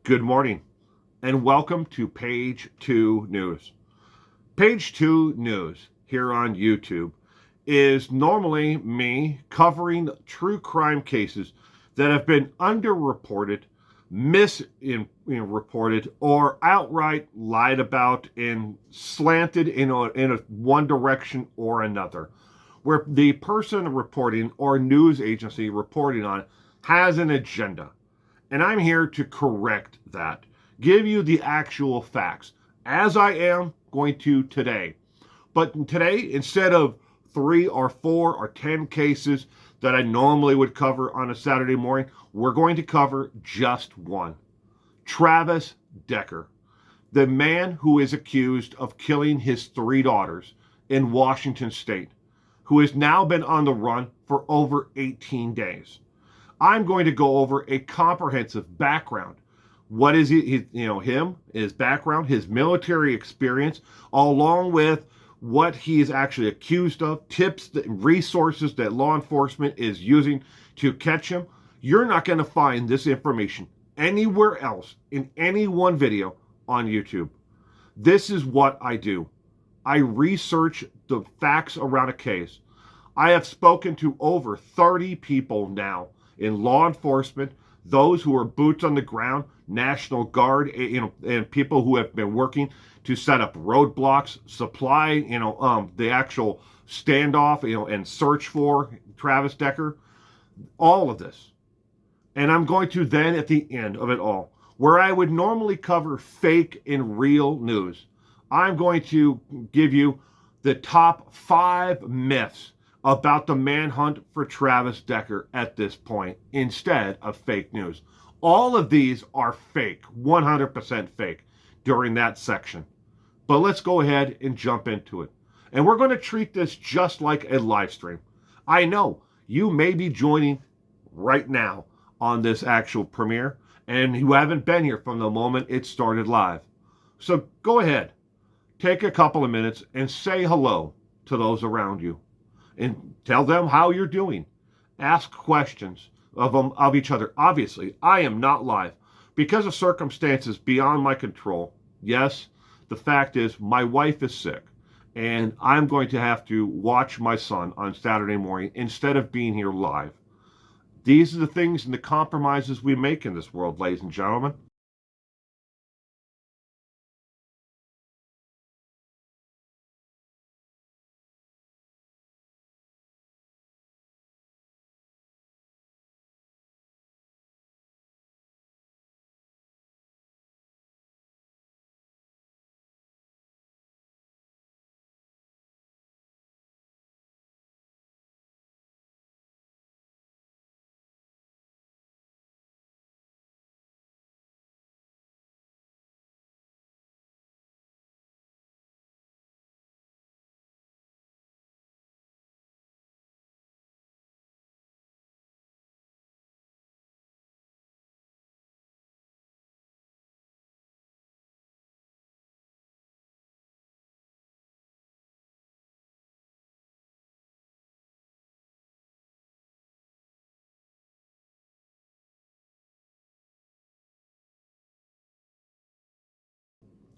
Good morning, and welcome to Page 2 News. Page 2 News here on YouTube is normally me covering true crime cases that have been underreported, misreported, or outright lied about and slanted in one direction or another, where the person reporting or news agency reporting on it has an agenda. And I'm here to correct that, give you the actual facts, as I am going to today. But today, instead of 3 or 4 or 10 cases that I normally would cover on a Saturday morning, we're going to cover just one. Travis Decker, the man who is accused of killing his 3 daughters in Washington State, who has now been on the run for over 18 days. I'm going to go over a comprehensive background. What is his background, his military experience, along with what he is actually accused of, tips, resources that law enforcement is using to catch him. You're not going to find this information anywhere else in any one video on YouTube. This is what I do. I research the facts around a case. I have spoken to over 30 people now in law enforcement, those who are boots on the ground, National Guard, and people who have been working to set up roadblocks, supply, the actual standoff, and search for Travis Decker, all of this. And I'm going to then, at the end of it all, where I would normally cover fake and real news, I'm going to give you the top 5 myths about the manhunt for Travis Decker at this point, instead of fake news. All of these are fake, 100% fake, during that section. But let's go ahead and jump into it. And we're going to treat this just like a live stream. I know you may be joining right now on this actual premiere, and you haven't been here from the moment it started live. So go ahead, take a couple of minutes and say hello to those around you. And tell them how you're doing. Ask questions of each other. Obviously, I am not live because of circumstances beyond my control. Yes, the fact is my wife is sick, and I'm going to have to watch my son on Saturday morning instead of being here live. These are the things and the compromises we make in this world, ladies and gentlemen.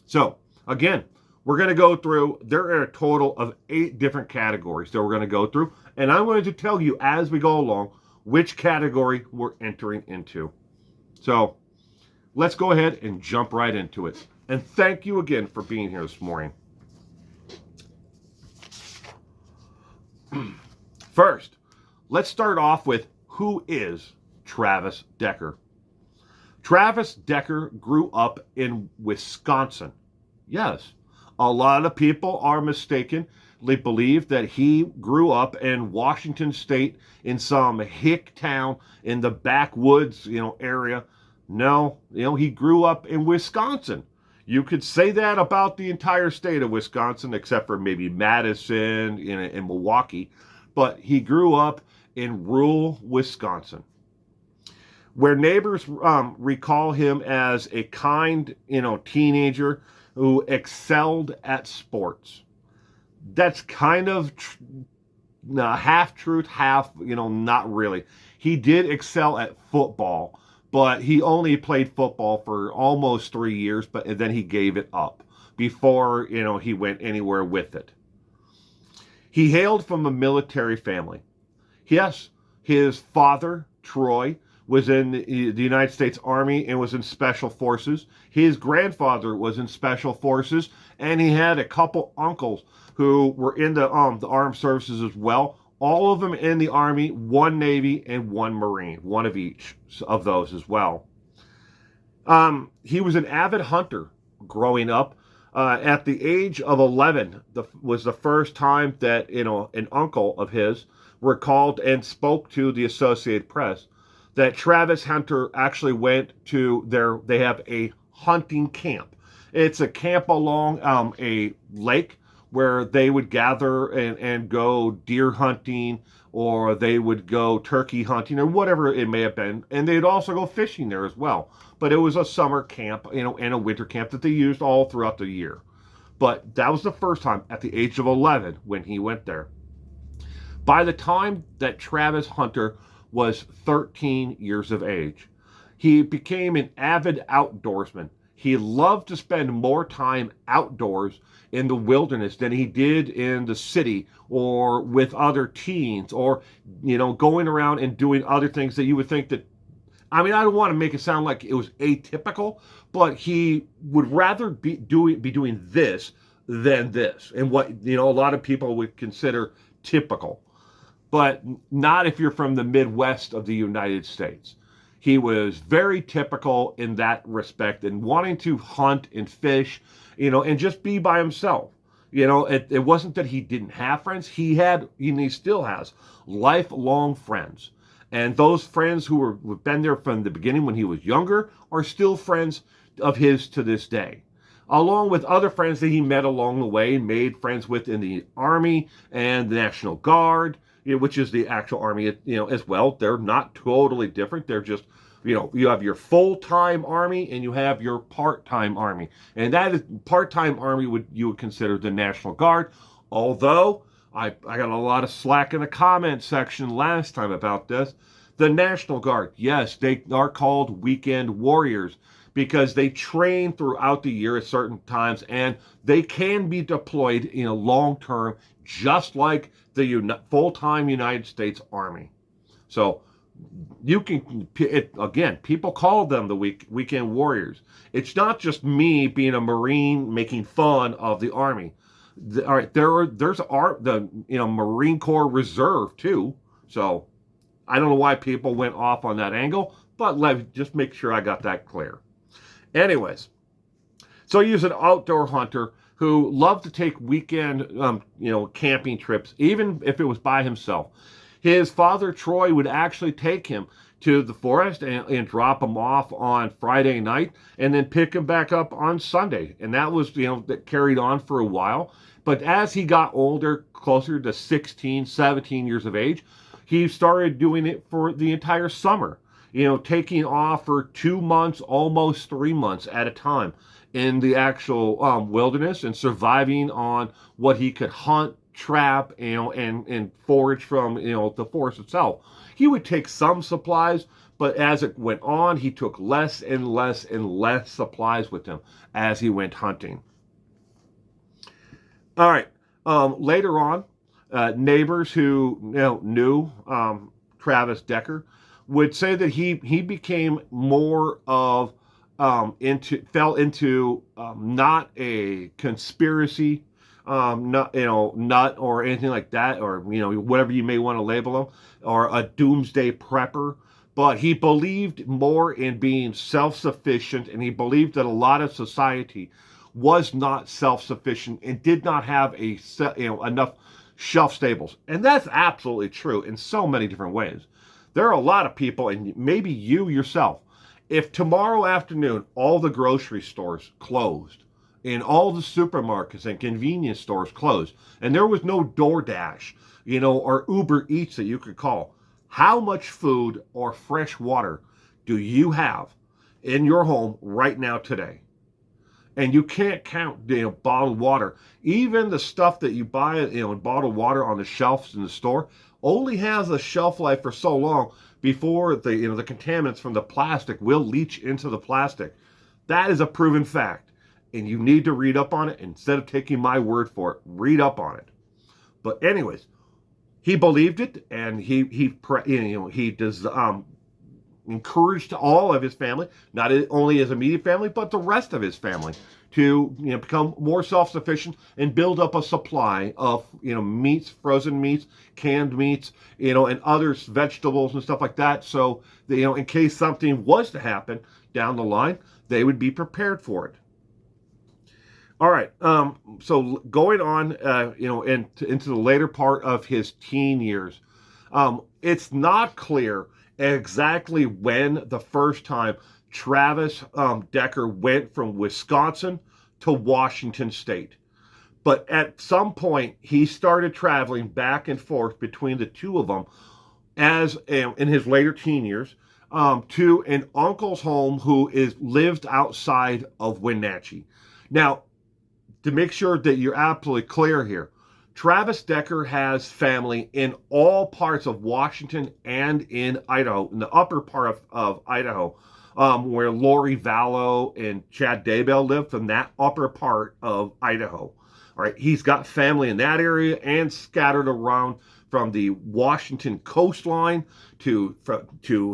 So, again, we're going to go through, there are a total of 8 different categories that we're going to go through, and I'm going to tell you as we go along which category we're entering into. So, let's go ahead and jump right into it. And thank you again for being here this morning. First, let's start off with who is Travis Decker. Travis Decker grew up in Wisconsin. Yes, a lot of people are mistaken. They believe that he grew up in Washington State in some hick town in the backwoods, area. No, he grew up in Wisconsin. You could say that about the entire state of Wisconsin, except for maybe Madison and Milwaukee. But he grew up in rural Wisconsin, where neighbors recall him as a kind, teenager who excelled at sports. That's kind of half truth, half, not really. He did excel at football, but he only played football for almost 3 years, but then he gave it up before, he went anywhere with it. He hailed from a military family. Yes, his father, Troy, was in the United States Army and was in Special Forces. His grandfather was in Special Forces, and he had a couple uncles who were in the armed services as well. All of them in the Army, one Navy, and one Marine, one of each of those as well. He was an avid hunter growing up. At the age of 11, was the first time that an uncle of his recalled and spoke to the Associated Press that Travis Hunter actually went to they have a hunting camp. It's a camp along a lake where they would gather and go deer hunting, or they would go turkey hunting, or whatever it may have been. And they'd also go fishing there as well. But it was a summer camp, and a winter camp that they used all throughout the year. But that was the first time at the age of 11 when he went there. By the time that Travis Hunter was 13 years of age, he became an avid outdoorsman. He loved to spend more time outdoors in the wilderness than he did in the city or with other teens, or, going around and doing other things that you would think that, I don't want to make it sound like it was atypical, but he would rather be doing this than this, and what, a lot of people would consider typical. But not if you're from the Midwest of the United States. He was very typical in that respect, and wanting to hunt and fish, and just be by himself. It wasn't that he didn't have friends. He had, and he still has, lifelong friends. And those friends who have been there from the beginning when he was younger are still friends of his to this day. Along with other friends that he met along the way and made friends with in the Army and the National Guard, which is the actual Army, as well. They're not totally different. They're just, you have your full-time Army and you have your part-time Army. And that is part-time Army you would consider the National Guard. Although, I got a lot of slack in the comment section last time about this. The National Guard, yes, they are called weekend warriors because they train throughout the year at certain times, and they can be deployed long-term, just like the full-time United States Army. So you can, again, people call them the weekend warriors. It's not just me being a Marine making fun of the Army. All right, there's the Marine Corps Reserve too. So I don't know why people went off on that angle, but let me just make sure I got that clear. Anyways, so he was an outdoor hunter who loved to take weekend, camping trips, even if it was by himself. His father, Troy, would actually take him to the forest and drop him off on Friday night and then pick him back up on Sunday. And that was, that carried on for a while. But as he got older, closer to 16, 17 years of age, he started doing it for the entire summer, taking off for 2 months, almost 3 months at a time in the actual wilderness, and surviving on what he could hunt, trap, and forage from, the forest itself. He would take some supplies, but as it went on, he took less and less and less supplies with him as he went hunting. All right. Later on, neighbors who knew Travis Decker would say that he became more of fell into not a conspiracy nut or anything like that, or whatever you may want to label him, or a doomsday prepper. But he believed more in being self-sufficient, and he believed that a lot of society was not self-sufficient and did not have enough shelf staples. And that's absolutely true in so many different ways. There are a lot of people, and maybe you yourself, if tomorrow afternoon all the grocery stores closed and all the supermarkets and convenience stores closed, and there was no DoorDash, or Uber Eats that you could call, how much food or fresh water do you have in your home right now today? And you can't count, bottled water. Even the stuff that you buy, in bottled water on the shelves in the store, only has a shelf life for so long before the contaminants from the plastic will leach into the plastic. That is a proven fact, and you need to read up on it instead of taking my word for it. Read up on it. But anyways, he believed it, and he does encouraged all of his family, not only his immediate family, but the rest of his family, to become more self-sufficient and build up a supply of meats, frozen meats, canned meats, and other vegetables and stuff like that. So in case something was to happen down the line, they would be prepared for it. All right. So going on, into the later part of his teen years, it's not clear exactly when the first time Travis Decker went from Wisconsin to Washington State. But at some point, he started traveling back and forth between the two of them as in his later teen years to an uncle's home who lived outside of Wenatchee. Now, to make sure that you're absolutely clear here, Travis Decker has family in all parts of Washington and in Idaho, in the upper part of Idaho, where Lori Vallow and Chad Daybell live, from that upper part of Idaho. All right, he's got family in that area and scattered around from the Washington coastline to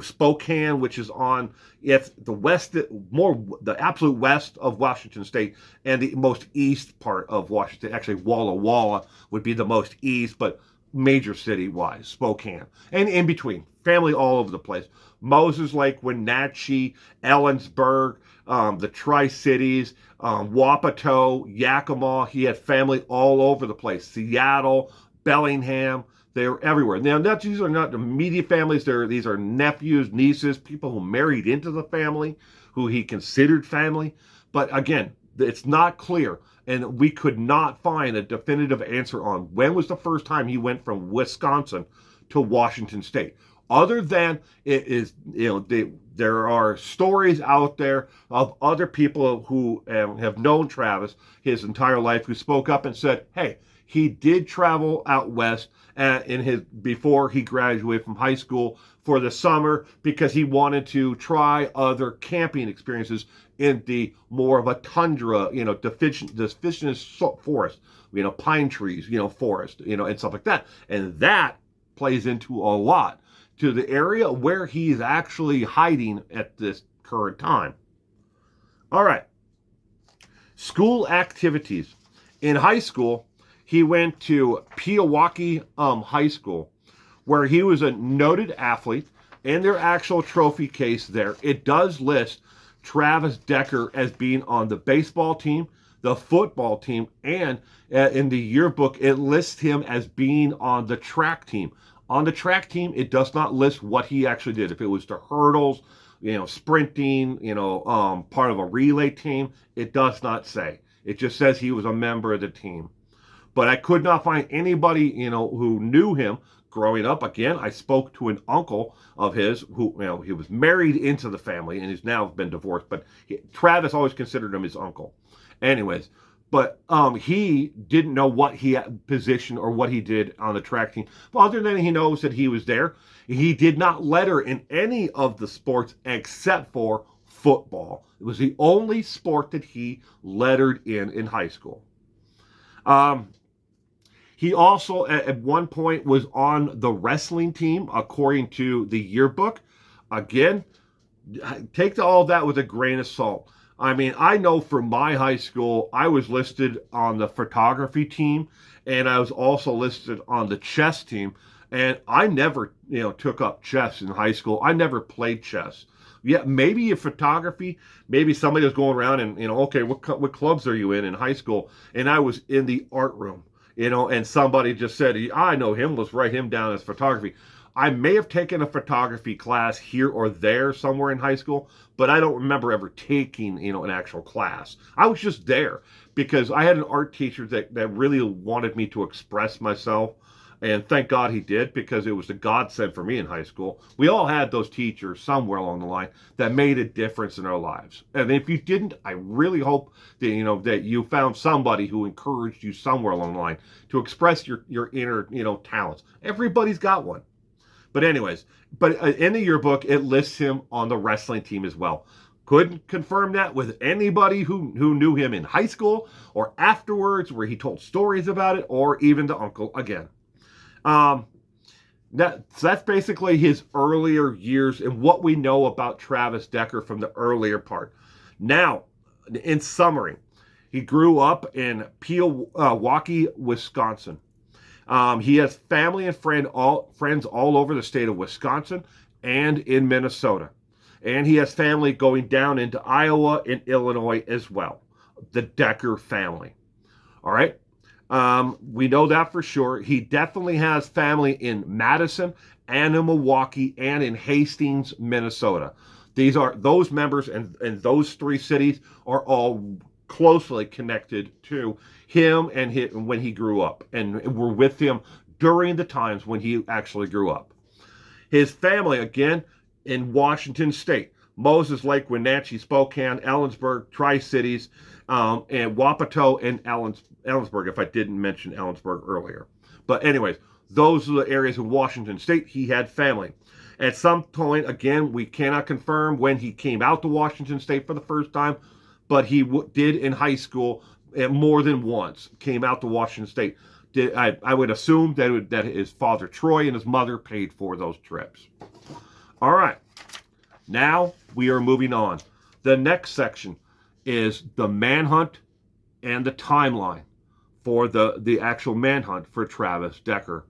Spokane, which is on the absolute west of Washington State, and the most east part of Washington. Actually, Walla Walla would be the most east, but major city-wise, Spokane. And in between, family all over the place. Moses Lake, Wenatchee, Ellensburg, the Tri-Cities, Wapato, Yakima. He had family all over the place. Seattle, Bellingham. They're everywhere. Now, these are not immediate families. These are nephews, nieces, people who married into the family, who he considered family. But again, it's not clear, and we could not find a definitive answer on when was the first time he went from Wisconsin to Washington State. Other than it is, there are stories out there of other people who have known Travis his entire life who spoke up and said, hey, he did travel out west before he graduated from high school for the summer because he wanted to try other camping experiences in the more of a tundra, deciduous forest, pine trees, forest, and stuff like that. And that plays into a lot to the area where he's actually hiding at this current time. All right. School activities. In high school, he went to Pewaukee High School, where he was a noted athlete. In their actual trophy case there, it does list Travis Decker as being on the baseball team, the football team, and in the yearbook, it lists him as being on the track team. On the track team, it does not list what he actually did. If it was the hurdles, sprinting, part of a relay team, it does not say. It just says he was a member of the team. But I could not find anybody, who knew him growing up. Again, I spoke to an uncle of his who, he was married into the family and he's now been divorced. But Travis always considered him his uncle. Anyways, but he didn't know what he had position or what he did on the track team. But other than he knows that he was there, he did not letter in any of the sports except for football. It was the only sport that he lettered in high school. He also, at one point, was on the wrestling team, according to the yearbook. Again, take all of that with a grain of salt. I mean, I know for my high school, I was listed on the photography team, and I was also listed on the chess team. And I never, took up chess in high school. I never played chess. Yeah, maybe in photography, maybe somebody was going around and, okay, what clubs are you in high school? And I was in the art room. And somebody just said, I know him, let's write him down as photography. I may have taken a photography class here or there somewhere in high school, but I don't remember ever taking, an actual class. I was just there because I had an art teacher that really wanted me to express myself. And thank God he did, because it was a godsend for me in high school. We all had those teachers somewhere along the line that made a difference in our lives. And if you didn't, I really hope that that you found somebody who encouraged you somewhere along the line to express your inner talents. Everybody's got one. But anyways, in the yearbook, it lists him on the wrestling team as well. Couldn't confirm that with anybody who knew him in high school or afterwards, where he told stories about it, or even the uncle again. So that's basically his earlier years and what we know about Travis Decker from the earlier part. Now, in summary, he grew up in Pewaukee, Wisconsin. He has family and friends all over the state of Wisconsin and in Minnesota. And he has family going down into Iowa and Illinois as well. The Decker family. All right. We know that for sure. He definitely has family in Madison and in Milwaukee and in Hastings, Minnesota. Those members, and those three cities are all closely connected to him and when he grew up, and were with him during the times when he actually grew up. His family, again, in Washington State, Moses Lake, Wenatchee, Spokane, Ellensburg, Tri-Cities, and Wapato and Ellensburg, if I didn't mention Ellensburg earlier. But anyways, those are the areas in Washington State he had family. At some point, again, we cannot confirm when he came out to Washington State for the first time, but he did in high school more than once, came out to Washington State. I would assume that his father, Troy, and his mother paid for those trips. All right. Now we are moving on. The next section is the manhunt and the timeline for the actual manhunt for Travis Decker.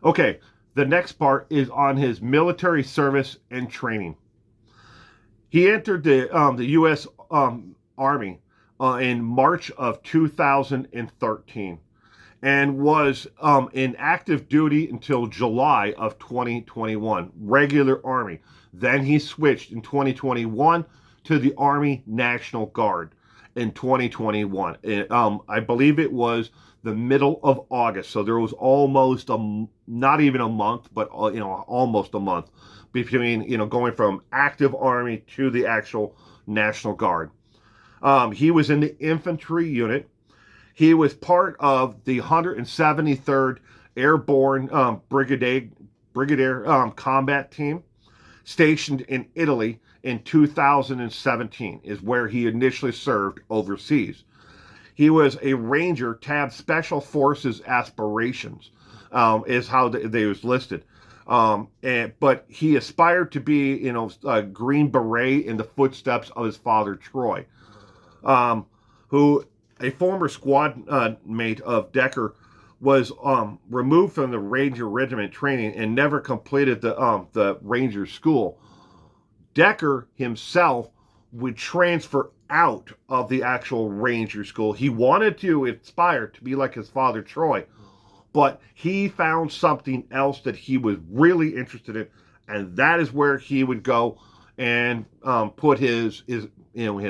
Okay, the next part is on his military service and training. He entered the U.S. Army in March of 2013 and was in active duty until July of 2021, regular Army. Then he switched in 2021 to the Army National Guard in 2021. I believe it was the middle of August, so there was almost not even a month, but almost a month between going from active Army to the actual National Guard. He was in the infantry unit. He was part of the 173rd Airborne Brigadier Combat Team, stationed in Italy in 2017, is where he initially served overseas. He was a Ranger, tab Special Forces Aspirations, is how they was listed. But he aspired to be, a Green Beret in the footsteps of his father, Troy, who, a former squad mate of Decker, was removed from the Ranger Regiment training and never completed the Ranger School. Decker himself would transfer out of the actual Ranger School. He wanted to aspire to be like his father, Troy, but he found something else that he was really interested in, and that is where he would go and put his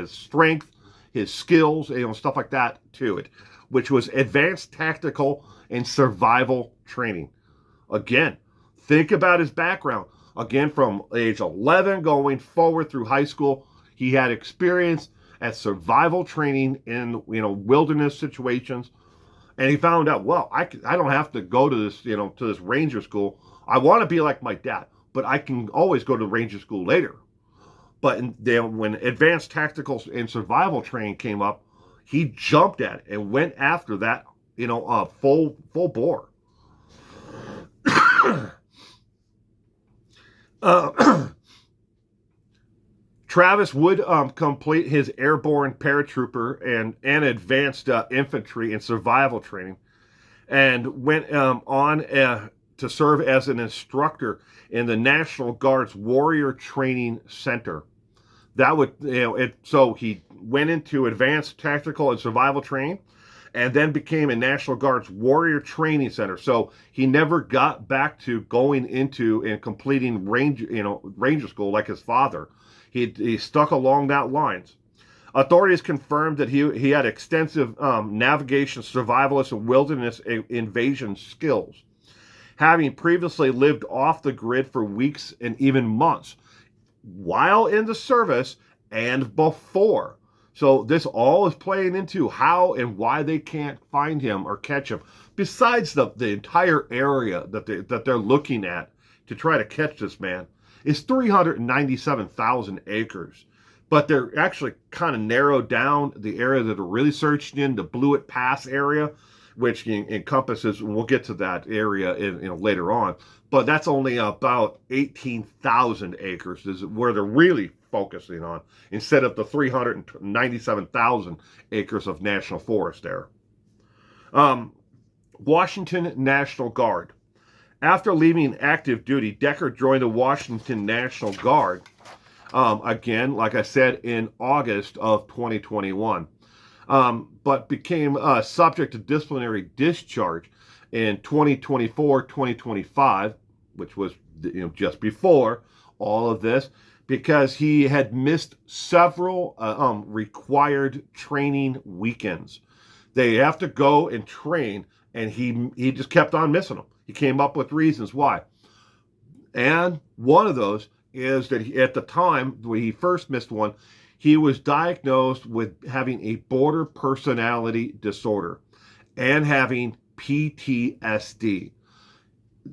strength, his skills, stuff like that to it, which was advanced tactical and survival training. Again, think about his background. Again, from age 11 going forward through high school, he had experience at survival training in wilderness situations, and he found out, well, I don't have to go to this to this Ranger School. I want to be like my dad, but I can always go to Ranger School later. But when advanced tactical and survival training came up, he jumped at it and went after that, full bore. Travis would complete his airborne paratrooper and advanced infantry and survival training, and went on to serve as an instructor in the National Guard's Warrior Training Center. That would, so he went into advanced tactical and survival training, and then became a National Guard's Warrior Training Center. So he never got back to going into and completing Ranger School like his father. He stuck along that lines. Authorities confirmed that he had extensive navigation, survivalist, and wilderness invasion skills, having previously lived off the grid for weeks and even months while in the service and before. So this all is playing into how and why they can't find him or catch him. Besides the entire area that they're looking at to try to catch this man is 397,000 acres. But they're actually kind of narrowed down the area that are really searched in, the Blewett Pass area, which encompasses, and we'll get to that area later on, but that's only about 18,000 acres is where they're really focusing on, instead of the 397,000 acres of national forest there. Washington National Guard. After leaving active duty, Decker joined the Washington National Guard, again, like I said, in August of 2021. But became subject to disciplinary discharge in 2024-2025, which was just before all of this, because he had missed several required training weekends. They have to go and train, and he just kept on missing them. He came up with reasons why. And one of those is that at the time when he first missed one, he was diagnosed with having a border personality disorder and having PTSD.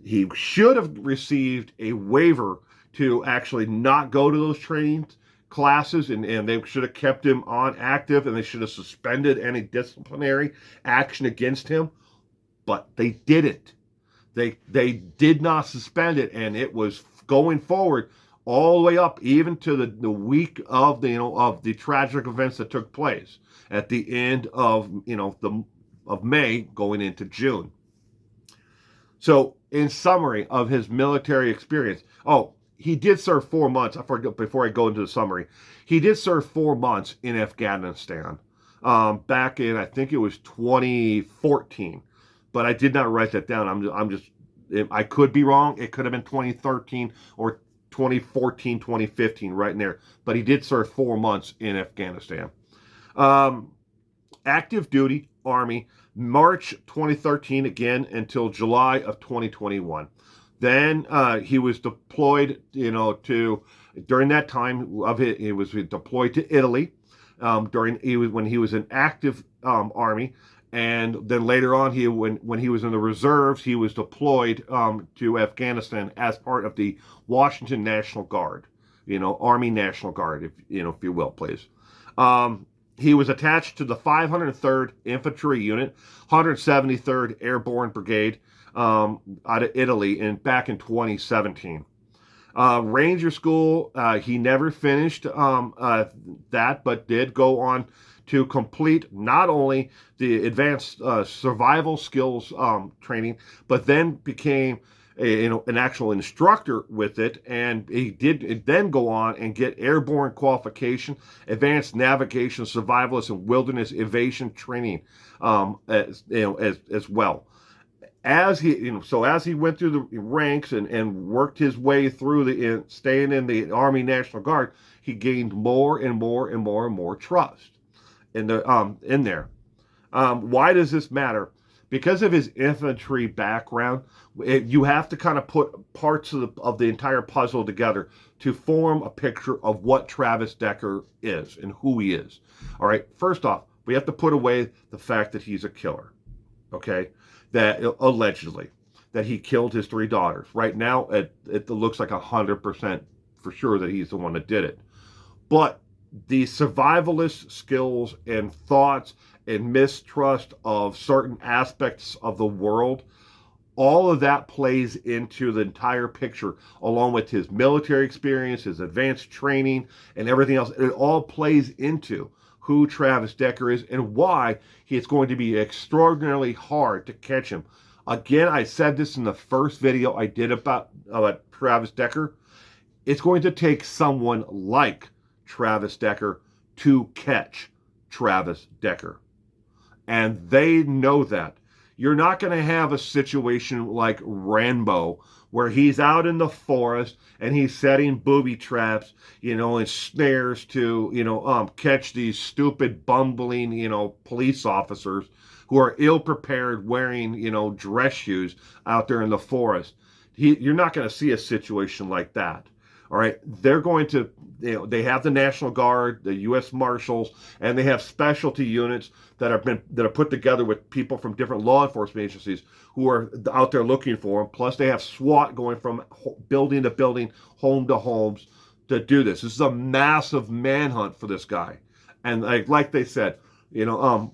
He should have received a waiver to actually not go to those training classes, and they should have kept him on active, and they should have suspended any disciplinary action against him, but they didn't. They did not suspend it, and it was going forward all the way up even to the week of the tragic events that took place at the end of of May going into June. So in summary of his military experience, he did serve 4 months. I forgot, before I go into the summary, he did serve 4 months in Afghanistan back in, I think it was 2014, but I did not write that down. I could be wrong. It could have been 2013 or 2014, 2015, right in there. But he did serve 4 months in Afghanistan. Active duty, Army, March 2013 again until July of 2021. Then he was deployed, during that time of it, he was deployed to Italy when he was in active Army. And then later on, when he was in the reserves, he was deployed to Afghanistan as part of the Washington National Guard, Army National Guard, if you will, please. He was attached to the 503rd Infantry Unit, 173rd Airborne Brigade out of Italy back in 2017. Ranger School, he never finished that, but did go on to complete not only the advanced survival skills training, but then became an actual instructor with it, and he did then go on and get airborne qualification, advanced navigation, survivalist, and wilderness evasion training as well. As he went through the ranks and worked his way through staying in the Army National Guard, he gained more and more and more and more trust in there. Why does this matter? Because of his infantry background, you have to kind of put parts of the entire puzzle together to form a picture of what Travis Decker is and who he is. All right. First off, we have to put away the fact that he's a killer. Okay. That allegedly that he killed his 3 daughters. Right now, it looks like 100% for sure that he's the one that did it. But the survivalist skills and thoughts and mistrust of certain aspects of the world, all of that plays into the entire picture, along with his military experience, his advanced training, and everything else. It all plays into who Travis Decker is and why it's going to be extraordinarily hard to catch him. Again, I said this in the first video I did about Travis Decker. It's going to take someone like Travis Decker to catch Travis Decker. And they know that. You're not going to have a situation like Rambo, where he's out in the forest and he's setting booby traps, and snares to, catch these stupid, bumbling, police officers who are ill prepared wearing, dress shoes out there in the forest. You're not going to see a situation like that. All right, they're going to, they have the National Guard, the U.S. Marshals, and they have specialty units that are put together with people from different law enforcement agencies who are out there looking for them. Plus, they have SWAT going from building to building, home to homes to do this. This is a massive manhunt for this guy, and like they said,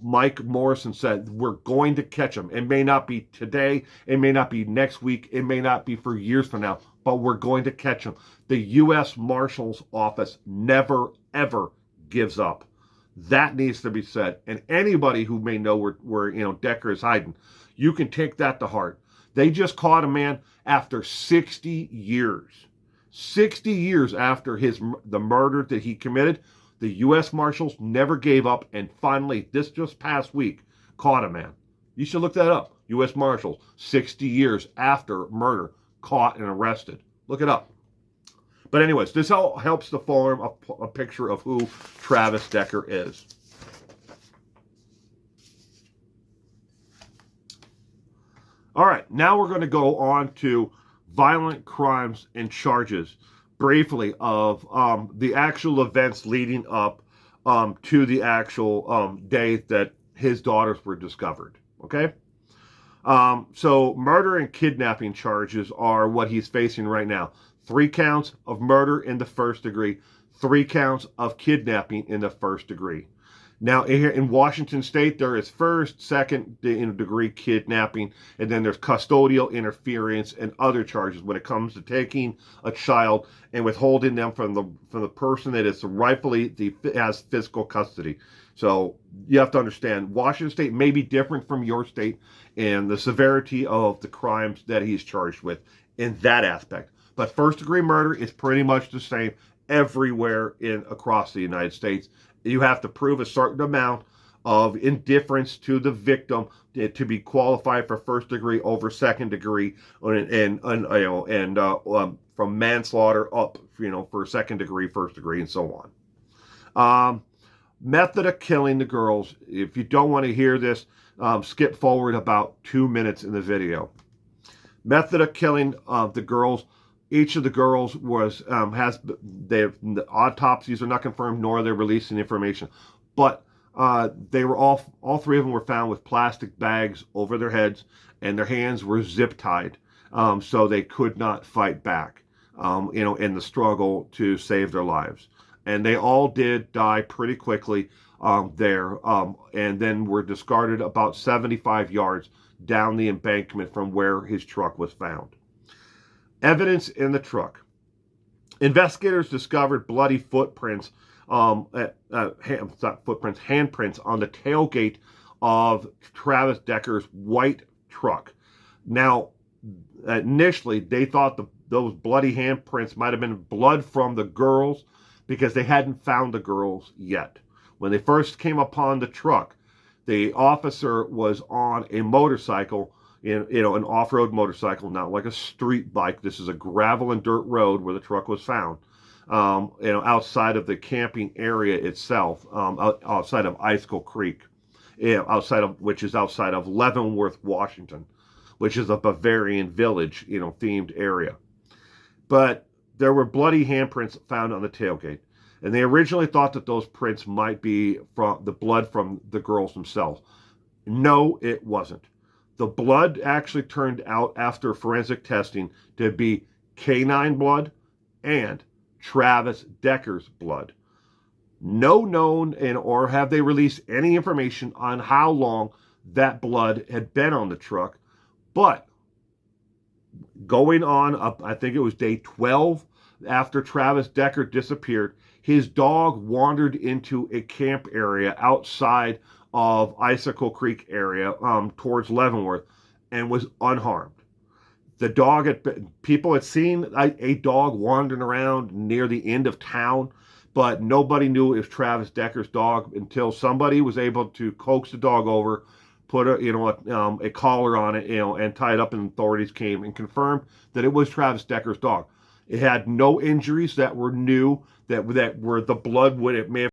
Mike Morrison said, we're going to catch him. It may not be today, it may not be next week, it may not be for years from now, but we're going to catch him. The U.S. Marshal's Office never, ever gives up. That needs to be said. And anybody who may know where Decker is hiding, you can take that to heart. They just caught a man after 60 years. 60 years after the murder that he committed. The U.S. Marshals never gave up, and finally, this just past week, caught a man. You should look that up. U.S. Marshals, 60 years after murder, caught and arrested. Look it up. But anyways, this all helps to form a picture of who Travis Decker is. All right, now we're going to go on to violent crimes and charges, briefly, of the actual events leading up to the actual day that his daughters were discovered. Okay? So murder and kidnapping charges are what he's facing right now. 3 counts of murder in the first degree, 3 counts of kidnapping in the first degree. Now, here in Washington State, there is first, second degree kidnapping, and then there's custodial interference and other charges when it comes to taking a child and withholding them from the person that is rightfully has physical custody. So you have to understand, Washington State may be different from your state in the severity of the crimes that he's charged with in that aspect. But first degree murder is pretty much the same everywhere across the United States. You have to prove a certain amount of indifference to the victim to be qualified for first degree over second degree, and from manslaughter up, for second degree, first degree, and so on. Method of killing the girls. If you don't want to hear this, skip forward about 2 minutes in the video. Method of killing the girls. Each of the girls the autopsies are not confirmed, nor are they releasing information. But they were all 3 of them were found with plastic bags over their heads, and their hands were zip tied, so they could not fight back, in the struggle to save their lives. And they all did die pretty quickly there, and then were discarded about 75 yards down the embankment from where his truck was found. Evidence in the truck. Investigators discovered bloody handprints on the tailgate of Travis Decker's white truck. Now, initially, they thought those bloody handprints might have been blood from the girls because they hadn't found the girls yet. When they first came upon the truck, the officer was on a motorcycle, an off-road motorcycle, not like a street bike. This is a gravel and dirt road where the truck was found, outside of the camping area itself, outside of Icicle Creek, which is outside of Leavenworth, Washington, which is a Bavarian village, themed area. But there were bloody handprints found on the tailgate, and they originally thought that those prints might be from the blood from the girls themselves. No, it wasn't. The blood actually turned out after forensic testing to be canine blood and Travis Decker's blood. No known or have they released any information on how long that blood had been on the truck, but going on up, I think it was day 12 after Travis Decker disappeared, his dog wandered into a camp area outside of Icicle Creek area, towards Leavenworth, and was unharmed. The dog people had seen a dog wandering around near the end of town, but nobody knew it was Travis Decker's dog until somebody was able to coax the dog over, put a collar on it, and tie it up, and authorities came and confirmed that it was Travis Decker's dog. It had no injuries that were new, that were the blood would it may have